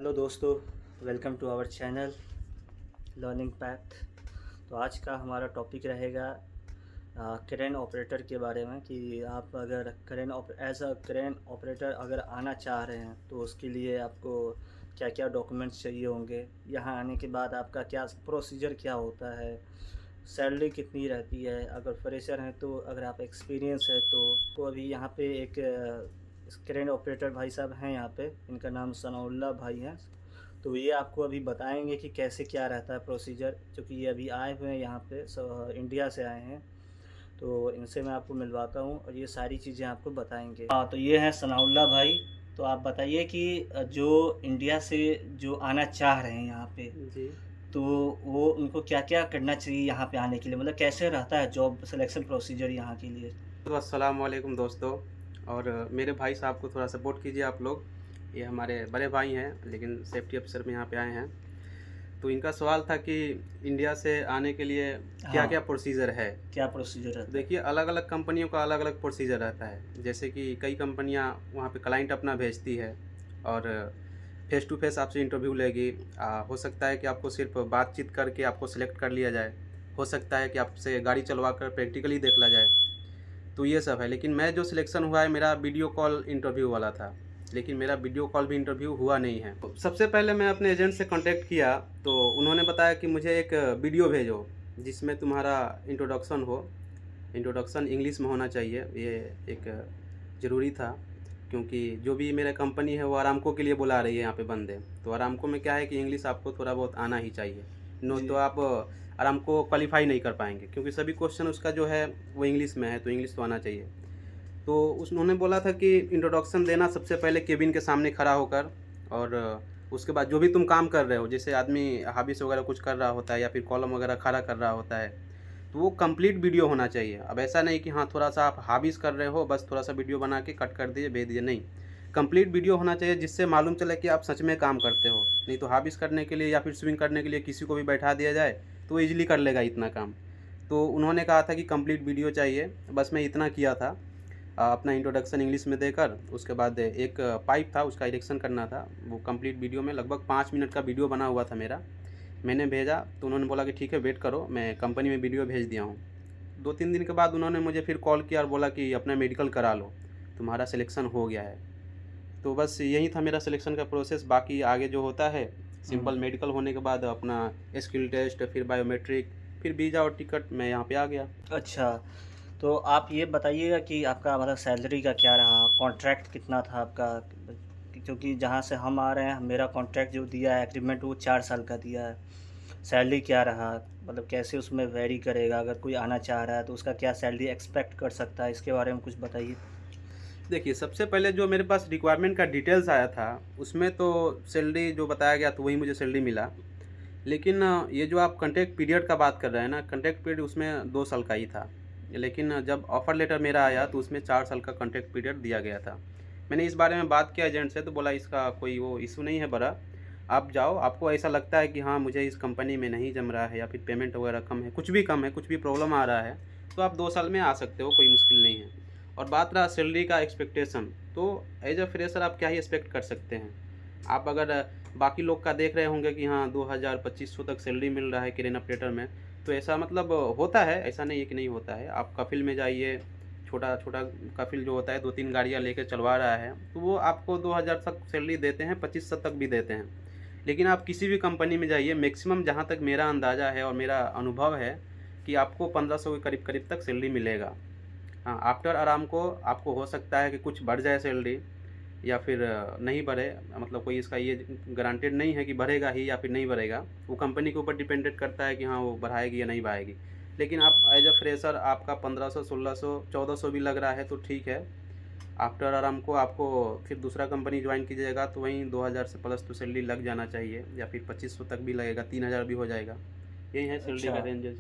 Hello दोस्तों, welcome to our channel learning path. तो आज का हमारा टॉपिक रहेगा क्रेन ऑपरेटर के बारे में कि आप अगर एज अ क्रेन ऑपरेटर अगर आना चाह रहे हैं तो उसके लिए आपको क्या क्या डॉक्यूमेंट्स चाहिए होंगे, यहाँ आने के बाद आपका क्या प्रोसीजर क्या होता है, सैलरी कितनी रहती है, अगर फ्रेशर हैं तो, अगर आप एक्सपीरियंस है तो अभी यहाँ पे एक क्रेन ऑपरेटर भाई साहब हैं यहाँ पे, इनका नाम सनाउल्लाह भाई हैं। तो ये आपको अभी बताएंगे कि कैसे क्या रहता है प्रोसीजर, क्योंकि ये अभी आए हुए हैं यहाँ पे, इंडिया से आए हैं। तो इनसे मैं आपको मिलवाता हूँ और ये सारी चीज़ें आपको बताएंगे। हाँ, तो ये हैं सनाउल्लाह भाई। तो आप बताइए कि जो इंडिया से जो आना चाह रहे हैं यहाँ पे, जी। तो वो उनको क्या क्या करना चाहिए यहाँ पे आने के लिए, मतलब कैसे रहता है जॉब सिलेक्शन प्रोसीजर यहाँ के लिए। तो अस्सलाम वालेकुम दोस्तों। और मेरे भाई साहब को थोड़ा सपोर्ट कीजिए आप लोग। ये हमारे बड़े भाई हैं लेकिन सेफ्टी अफसर में यहाँ पे आए हैं। तो इनका सवाल था कि इंडिया से आने के लिए क्या हाँ, क्या प्रोसीजर है। क्या प्रोसीजर रहता है। देखिए, अलग अलग कंपनियों का अलग अलग प्रोसीजर रहता है। जैसे कि कई कंपनियाँ वहाँ पे क्लाइंट अपना भेजती है और फेस टू फेस आपसे इंटरव्यू लेगी। हो सकता है कि आपको सिर्फ बातचीत करके आपको सिलेक्ट कर लिया जाए। हो सकता है कि आपसे गाड़ी चलवा कर प्रैक्टिकली देख ला जाए। तो ये सब है, लेकिन मैं जो सिलेक्शन हुआ है मेरा वीडियो कॉल इंटरव्यू वाला था। लेकिन मेरा वीडियो कॉल भी इंटरव्यू हुआ नहीं है। तो सबसे पहले मैं अपने एजेंट से कांटेक्ट किया तो उन्होंने बताया कि मुझे एक वीडियो भेजो जिसमें तुम्हारा इंट्रोडक्शन हो। इंट्रोडक्शन इंग्लिश में होना चाहिए, ये एक ज़रूरी था। क्योंकि जो भी मेरा कंपनी है वो अरामको के लिए बुला रही है यहाँ पे बंदे। तो अरामको में क्या है कि इंग्लिश आपको थोड़ा बहुत आना ही चाहिए। नो जी। तो आप अरामको क्वालिफाई नहीं कर पाएंगे, क्योंकि सभी क्वेश्चन उसका जो है वो इंग्लिश में है, तो इंग्लिश तो आना चाहिए। तो उन्होंने बोला था कि इंट्रोडक्शन देना सबसे पहले केबिन के सामने खड़ा होकर। और उसके बाद जो भी तुम काम कर रहे हो, जैसे आदमी हाबिस वगैरह कुछ कर रहा होता है या फिर कॉलम वगैरह खड़ा कर रहा होता है, तो वो कंप्लीट वीडियो होना चाहिए। अब ऐसा नहीं कि हाँ थोड़ा सा आप हाबिस कर रहे हो, बस थोड़ा सा वीडियो बना के कट कर दिए भेज दिए, नहीं। कंप्लीट वीडियो होना चाहिए जिससे मालूम चले कि आप सच में काम करते हो। नहीं तो हाबिस करने के लिए या फिर स्विंग करने के लिए किसी को भी बैठा दिया जाए तो वो ईजिली कर लेगा इतना काम। तो उन्होंने कहा था कि कंप्लीट वीडियो चाहिए। बस मैं इतना किया था, अपना इंट्रोडक्शन इंग्लिश में देकर। उसके बाद एक पाइप था, उसका इरेक्शन करना था। वो कंप्लीट वीडियो में लगभग 5 मिनट का वीडियो बना हुआ था मेरा। मैंने भेजा तो उन्होंने बोला कि ठीक है वेट करो, मैं कंपनी में वीडियो भेज दिया हूँ। 2-3 दिन के बाद उन्होंने मुझे फिर कॉल किया और बोला कि अपना मेडिकल करा लो, तुम्हारा सिलेक्शन हो गया है। तो बस यही था मेरा सिलेक्शन का प्रोसेस। बाकी आगे जो होता है हम्म। सिंपल, मेडिकल होने के बाद अपना स्किल टेस्ट, फिर बायोमेट्रिक, फिर वीज़ा और टिकट, मैं यहाँ पे आ गया। अच्छा, तो आप ये बताइएगा कि आपका मतलब सैलरी का क्या रहा, कॉन्ट्रैक्ट कितना था आपका, क्योंकि जहाँ से हम आ रहे हैं मेरा कॉन्ट्रैक्ट जो दिया है एग्रीमेंट वो 4 साल का दिया है। सैलरी क्या रहा, मतलब कैसे उसमें वेरी करेगा, अगर कोई आना चाह रहा है तो उसका क्या सैलरी एक्सपेक्ट कर सकता है, इसके बारे में कुछ बताइए। देखिए, सबसे पहले जो मेरे पास रिक्वायरमेंट का डिटेल्स आया था उसमें तो सैलरी जो बताया गया तो वही मुझे सैलरी मिला। लेकिन ये जो आप कॉन्ट्रैक्ट पीरियड का बात कर रहे हैं ना, कॉन्ट्रैक्ट पीरियड उसमें 2 साल का ही था। लेकिन जब ऑफ़र लेटर मेरा आया तो उसमें 4 साल का कॉन्ट्रैक्ट पीरियड दिया गया था। मैंने इस बारे में बात किया एजेंट से तो बोला इसका कोई वो इशू नहीं है बड़ा। आप जाओ, आपको ऐसा लगता है कि हाँ मुझे इस कंपनी में नहीं जम रहा है या फिर पेमेंट वगैरह कम है, कुछ भी कम है, कुछ भी प्रॉब्लम आ रहा है, तो आप 2 साल में आ सकते हो, कोई मुश्किल नहीं है। और बात रहा सैलरी का एक्सपेक्टेशन, तो एज अ फ्रेशर आप क्या ही एक्सपेक्ट कर सकते हैं। आप अगर बाकी लोग का देख रहे होंगे कि हाँ 2000-2500 तक सैलरी मिल रहा है क्रेन ऑपरेटर में, तो ऐसा मतलब होता है, ऐसा नहीं है कि नहीं होता है। आप कफिल में जाइए, छोटा छोटा कफिल जो होता है 2-3 गाड़ियाँ लेकर चलवा रहा है, तो वो आपको 2000 तक सैलरी देते हैं, 2500 तक भी देते हैं। लेकिन आप किसी भी कंपनी में जाइए, मैक्सिमम जहाँ तक मेरा अंदाज़ा है और मेरा अनुभव है कि आपको 1500 के करीब करीब तक सैलरी मिलेगा। हाँ, आफ्टर आराम को आपको हो सकता है कि कुछ बढ़ जाए सैलरी या फिर नहीं बढ़े। मतलब कोई इसका ये गारंटेड नहीं है कि बढ़ेगा ही या फिर नहीं बढ़ेगा। वो कंपनी के ऊपर डिपेंडेंट करता है कि हाँ वो बढ़ाएगी या नहीं बढ़ाएगी। लेकिन आप एज अ फ्रेशर आपका 1500, 1600, 1400 भी लग रहा है तो ठीक है। आफ्टर आराम को आपको फिर दूसरा कंपनी ज्वाइन कीजिएगा तो वहीं 2000 से प्लस तो सैलरी लग जाना चाहिए, या फिर 2500 तक भी लगेगा, 3000 भी हो जाएगा। यही है सैलरी अच्छा, का रेंजेस।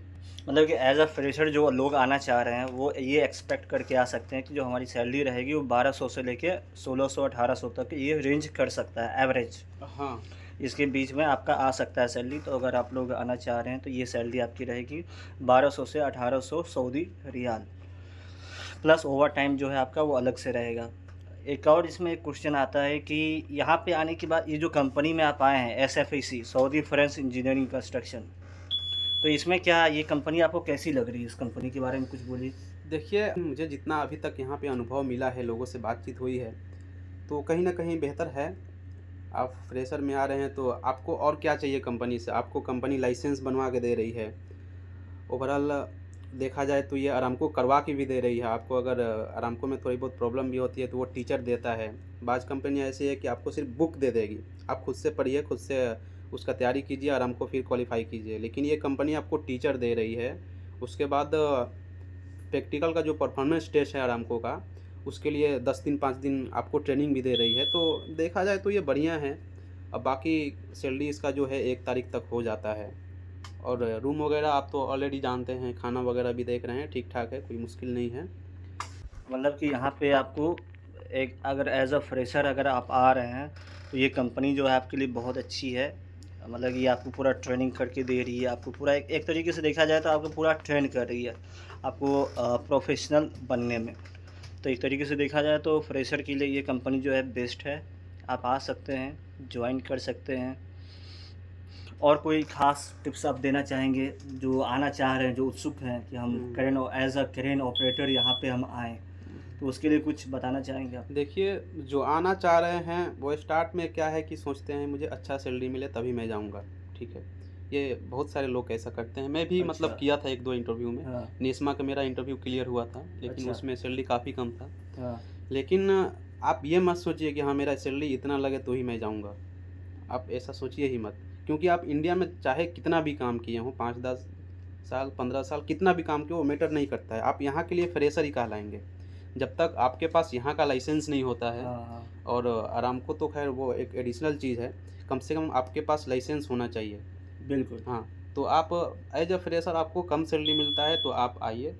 मतलब कि एज अ फ्रेशर जो लोग आना चाह रहे हैं वो ये एक्सपेक्ट करके आ सकते हैं कि जो हमारी सैलरी रहेगी वो 1200 से लेके 1600-1800 तक ये रेंज कर सकता है एवरेज। हाँ। इसके बीच में आपका आ सकता है सैलरी, तो अगर आप लोग आना चाह रहे हैं तो ये सैलरी आपकी रहेगी 1200 से 1800 Saudi riyal, plus overtime जो है आपका वो अलग से रहेगा। एक और इसमें एक क्वेश्चन आता है कि यहाँ पे आने के बाद ये जो कंपनी में आप आए हैं SFAC, Saudi French engineering construction, तो इसमें क्या ये कंपनी आपको कैसी लग रही है? इस कंपनी के बारे में कुछ बोलिए। देखिए, मुझे जितना अभी तक यहाँ पे अनुभव मिला है, लोगों से बातचीत हुई है, तो कहीं न कहीं बेहतर है। आप फ्रेशर में आ रहे हैं तो आपको और क्या चाहिए कंपनी से? आपको कंपनी लाइसेंस बनवा के दे रही है। ओवरऑल देखा जाए तो ये अरामको करवा के भी दे रही है। आपको अगर अरामको में थोड़ी बहुत प्रॉब्लम भी होती है तो वो टीचर देता है। बाज़ कंपनियाँ ऐसी है कि आपको सिर्फ़ बुक दे देगी, आप खुद से पढ़िए, खुद से उसका तैयारी कीजिए, अरामको फिर क्वालीफ़ाई कीजिए। लेकिन ये कंपनी आपको टीचर दे रही है। उसके बाद प्रैक्टिकल का जो परफॉर्मेंस टेस्ट है अरामको का, उसके लिए 10 दिन 5 दिन आपको ट्रेनिंग भी दे रही है। तो देखा जाए तो ये बढ़िया है। अब बाकी सैलरी इसका जो है 1 तारीख तक हो जाता है। और रूम वगैरह आप तो ऑलरेडी जानते हैं, खाना वगैरह भी देख रहे हैं, ठीक-ठाक है, कोई मुश्किल नहीं है। मतलब कि यहाँ पे आपको एक अगर एज़ अ फ्रेशर अगर आप आ रहे हैं, तो ये कंपनी जो है आपके लिए बहुत अच्छी है। मतलब ये आपको पूरा ट्रेनिंग करके दे रही है, आपको पूरा एक एक तरीके से देखा जाए तो आपको पूरा ट्रेन कर रही है, आपको प्रोफ़ेशनल बनने में। तो एक तरीके से देखा जाए तो फ्रेशर के लिए ये कंपनी जो है बेस्ट है। आप आ सकते हैं, जॉइन कर सकते हैं। और कोई ख़ास टिप्स आप देना चाहेंगे, जो आना चाह रहे हैं, जो उत्सुक हैं कि हम crane as a crane operator यहाँ पे हम आएँ, तो उसके लिए कुछ बताना चाहेंगे आप? देखिए, जो आना चाह रहे हैं वो स्टार्ट में क्या है कि सोचते हैं मुझे अच्छा सैलरी मिले तभी मैं जाऊँगा, ठीक है। ये बहुत सारे लोग ऐसा करते हैं, मैं भी मतलब अच्छा। किया था 1-2 इंटरव्यू में। हाँ, निस्मा का मेरा इंटरव्यू क्लियर हुआ था, लेकिन अच्छा। उसमें सैलरी काफ़ी कम था। हाँ, लेकिन आप ये मत सोचिए कि हाँ, मेरा सैलरी इतना लगे तो ही मैं जाऊँगा। आप ऐसा सोचिए ही मत, क्योंकि आप इंडिया में चाहे कितना भी काम किए हों, 5-10 साल, 15 साल, कितना भी काम किए, वो मैटर नहीं करता है। आप यहाँ के लिए फ्रेशर ही कहलाएँगे। जब तक आपके पास यहाँ का लाइसेंस नहीं होता है, हाँ, हाँ, और अरामको तो ख़ैर वो एक एडिशनल चीज़ है, कम से कम आपके पास लाइसेंस होना चाहिए। बिल्कुल। हाँ, तो आप एज़ अ फ्रेशर आपको कम सैलरी मिलता है तो आप आइए,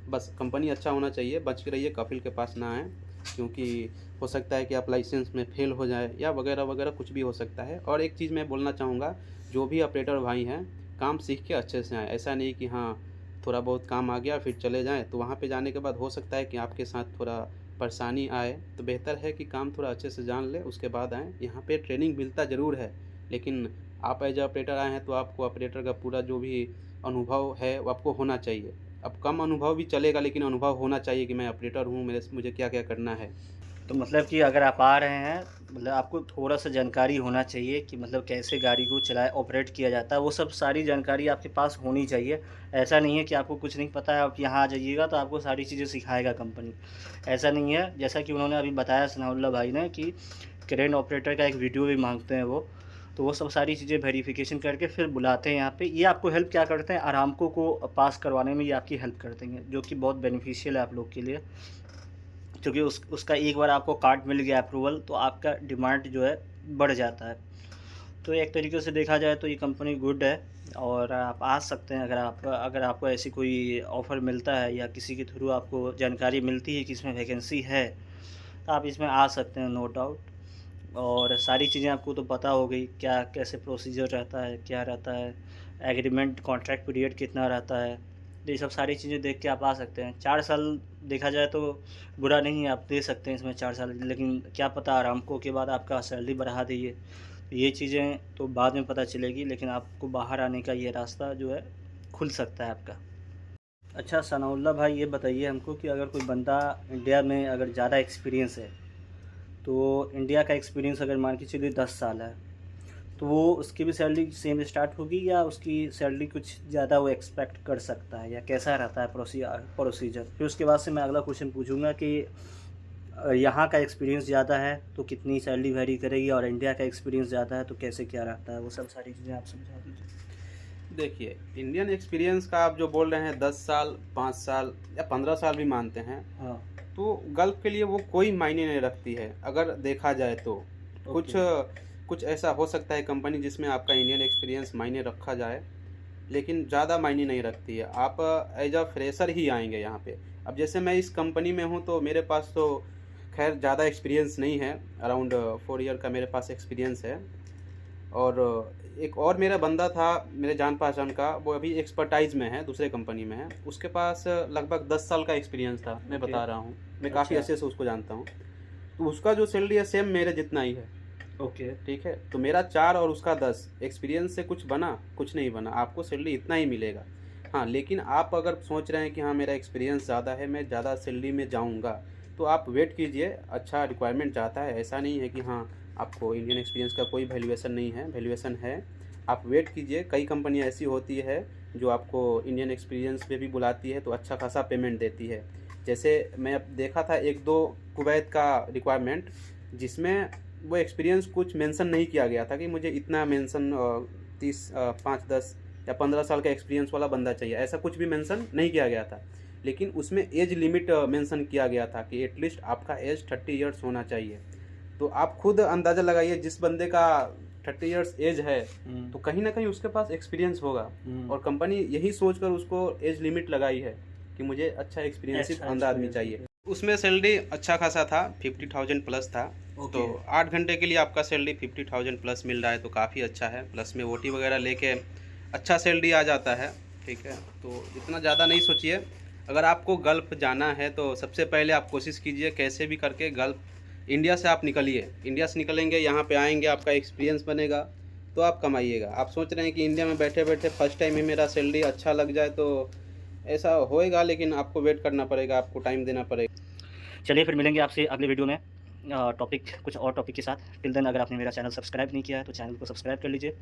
बस कंपनी अच्छा होना चाहिए, बच के रहिए, कफ़िल के पास ना आएँ, क्योंकि हो सकता है कि आप लाइसेंस में फ़ेल हो जाएँ या वगैरह-वगैरह कुछ भी हो सकता है। और एक चीज़ मैं बोलना चाहूँगा, जो भी ऑपरेटर भाई हैं, काम सीख के अच्छे से आएँ। ऐसा नहीं कि हाँ, थोड़ा बहुत काम आ गया फिर चले जाएँ, तो वहाँ पे जाने के बाद हो सकता है कि आपके साथ थोड़ा परेशानी आए, तो बेहतर है कि काम थोड़ा अच्छे से जान लें, उसके बाद आएँ। यहाँ पे ट्रेनिंग मिलता ज़रूर है, लेकिन आप एज अ ऑपरेटर आए हैं तो आपको ऑपरेटर का पूरा जो भी अनुभव है वो आपको होना चाहिए। अब कम अनुभव भी चलेगा, लेकिन अनुभव होना चाहिए कि मैं ऑपरेटर हूँ, मुझे क्या-क्या करना है। तो मतलब कि अगर आप आ रहे हैं, मतलब आपको थोड़ा-सा जानकारी होना चाहिए कि मतलब कैसे गाड़ी को ऑपरेट किया जाता है, वो सब सारी जानकारी आपके पास होनी चाहिए। ऐसा नहीं है कि आपको कुछ नहीं पता है, आप यहाँ आ जाइएगा तो आपको सारी चीज़ें सिखाएगा कंपनी, ऐसा नहीं है। जैसा कि उन्होंने अभी बताया सनाउल्लाह भाई ने कि क्रेन ऑपरेटर का एक वीडियो भी माँगते हैं वो, तो वो सब सारी चीज़ें वेरिफ़िकेशन करके फिर बुलाते हैं यहाँ पे। ये आपको हेल्प क्या करते हैं, अरामको को पास करवाने में ये आपकी हेल्प कर देंगे, जो कि बहुत बेनिफिशियल है आप लोग के लिए। क्योंकि उसका एक बार आपको कार्ड मिल गया अप्रूवल, तो आपका डिमांड जो है बढ़ जाता है। तो एक तरीके से देखा जाए तो ये कंपनी गुड है, और आप आ सकते हैं। अगर आपको ऐसी कोई ऑफ़र मिलता है या किसी के थ्रू आपको जानकारी मिलती है कि इसमें वैकेंसी है, तो आप इसमें आ सकते हैं, नो डाउट। और सारी चीज़ें आपको तो पता हो गई, क्या कैसे प्रोसीजर रहता है, क्या रहता है, एग्रीमेंट कॉन्ट्रैक्ट पीरियड कितना रहता है। तो ये सब सारी चीज़ें देख के आप आ सकते हैं। 4 साल देखा जाए तो बुरा नहीं है, आप दे सकते हैं इसमें 4 साल, लेकिन क्या पता अरामको के बाद आपका सैलरी बढ़ा दिए। ये चीज़ें तो बाद में पता चलेगी, लेकिन आपको बाहर आने का ये रास्ता जो है खुल सकता है आपका। अच्छा सनाउल्लाह भाई, ये बताइए हमको कि अगर कोई बंदा इंडिया में अगर ज़्यादा एक्सपीरियंस है, तो इंडिया का एक्सपीरियंस अगर मान के चलिए 10 साल है, तो वो उसकी भी सैलरी सेम स्टार्ट होगी या उसकी सैलरी कुछ ज़्यादा वो एक्सपेक्ट कर सकता है, या कैसा रहता है प्रोसीजर? फिर उसके बाद से मैं अगला क्वेश्चन पूछूंगा कि यहाँ का एक्सपीरियंस ज़्यादा है तो कितनी सैलरी वेरी करेगी, और इंडिया का एक्सपीरियंस ज़्यादा है तो कैसे क्या रहता है, वो सब सारी चीज़ें आप समझा दीजिए। देखिए, इंडियन एक्सपीरियंस का आप जो बोल रहे हैं 10 साल, 5 साल या 15 साल भी मानते हैं, हाँ, तो गल्फ़ के लिए वो कोई मायने नहीं रखती है, अगर देखा जाए तो। कुछ ओके, कुछ ऐसा हो सकता है कंपनी जिसमें आपका इंडियन एक्सपीरियंस मायने रखा जाए, लेकिन ज़्यादा मायने नहीं रखती है। आप एज अ फ्रेशर ही आएंगे यहाँ पे। अब जैसे मैं इस कंपनी में हूँ तो मेरे पास तो खैर ज़्यादा एक्सपीरियंस नहीं है, अराउंड 4 ईयर का मेरे पास एक्सपीरियंस है। और एक और मेरा बंदा था मेरे जान पहचान का, वो अभी एक्सपर्टाइज में है, दूसरे कंपनी में है, उसके पास लगभग 10 साल का एक्सपीरियंस था। मैं ओके, बता रहा हूँ, मैं काफ़ी अच्छा, अच्छे से उसको जानता हूँ। तो उसका जो सैलरी है सेम मेरे जितना ही है। ओके। ठीक है, तो मेरा 4 और उसका 10, एक्सपीरियंस से कुछ बना? कुछ नहीं बना, आपको सैलरी इतना ही मिलेगा। हाँ, लेकिन आप अगर सोच रहे हैं कि हाँ मेरा एक्सपीरियंस ज़्यादा है, मैं ज़्यादा सैलरी में जाऊँगा, तो आप वेट कीजिए। अच्छा रिक्वायरमेंट चाहता है, ऐसा नहीं है कि हाँ आपको इंडियन एक्सपीरियंस का कोई वैल्यूएशन नहीं है, वैल्यूएशन है। आप वेट कीजिए, कई कंपनियाँ ऐसी होती है जो आपको इंडियन एक्सपीरियंस पे भी बुलाती है, तो अच्छा खासा पेमेंट देती है। जैसे मैं अब देखा था 1-2 कुवैत का रिक्वायरमेंट, जिसमें वो एक्सपीरियंस कुछ मेंशन नहीं किया गया था कि मुझे इतना मेंशन 5, 10 या 15 साल का एक्सपीरियंस वाला बंदा चाहिए, ऐसा कुछ भी मेंशन नहीं किया गया था। लेकिन उसमें एज लिमिट मेंशन किया गया था कि एटलीस्ट आपका एज 30 इयर्स होना चाहिए। तो आप खुद अंदाज़ा लगाइए, जिस बंदे का 30 इयर्स एज है, तो कहीं ना कहीं उसके पास एक्सपीरियंस होगा, और कंपनी यही सोचकर उसको एज लिमिट लगाई है कि मुझे अच्छा एक्सपीरियंसिव अच्छा बंदा आदमी experience चाहिए। उसमें सैलरी अच्छा खासा था, 50,000 प्लस था। तो 8 घंटे के लिए आपका सैलरी 50,000 प्लस मिल रहा है, तो काफ़ी अच्छा है। प्लस में ओटी वगैरह लेके अच्छा सैलरी आ जाता है। ठीक है, तो इतना ज़्यादा नहीं सोचिए। अगर आपको गल्फ़ जाना है तो सबसे पहले आप कोशिश कीजिए कैसे भी करके गल्फ़, इंडिया से आप निकलिए। इंडिया से निकलेंगे, यहाँ पे आएंगे, आपका एक्सपीरियंस बनेगा, तो आप कमाइएगा। आप सोच रहे हैं कि इंडिया में बैठे बैठे फर्स्ट टाइम ही मेरा सैलरी अच्छा लग जाए, तो ऐसा होएगा, लेकिन आपको वेट करना पड़ेगा, आपको टाइम देना पड़ेगा। चलिए फिर मिलेंगे आपसे अगले वीडियो में टॉपिक कुछ और टॉपिक के साथ। टिल देन अगर आपने मेरा चैनल सब्सक्राइब नहीं किया है तो चैनल को सब्सक्राइब कर लीजिए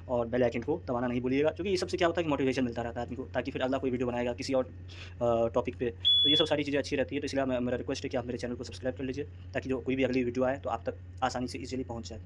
और बेल आइकन को दबाना नहीं भूलिएगा, क्योंकि ये सबसे क्या होता है कि मोटिवेशन मिलता रहता है आदमी को, ताकि फिर अगला कोई वीडियो बनाएगा किसी और टॉपिक पे, तो ये सब सारी चीज़ें अच्छी रहती है। तो इसलिए मेरा रिक्वेस्ट है कि आप मेरे चैनल को सब्सक्राइब कर लीजिए, ताकि जो कोई भी अगली वीडियो आए तो आप तक आसानी से ईजिली पहुँच जाए।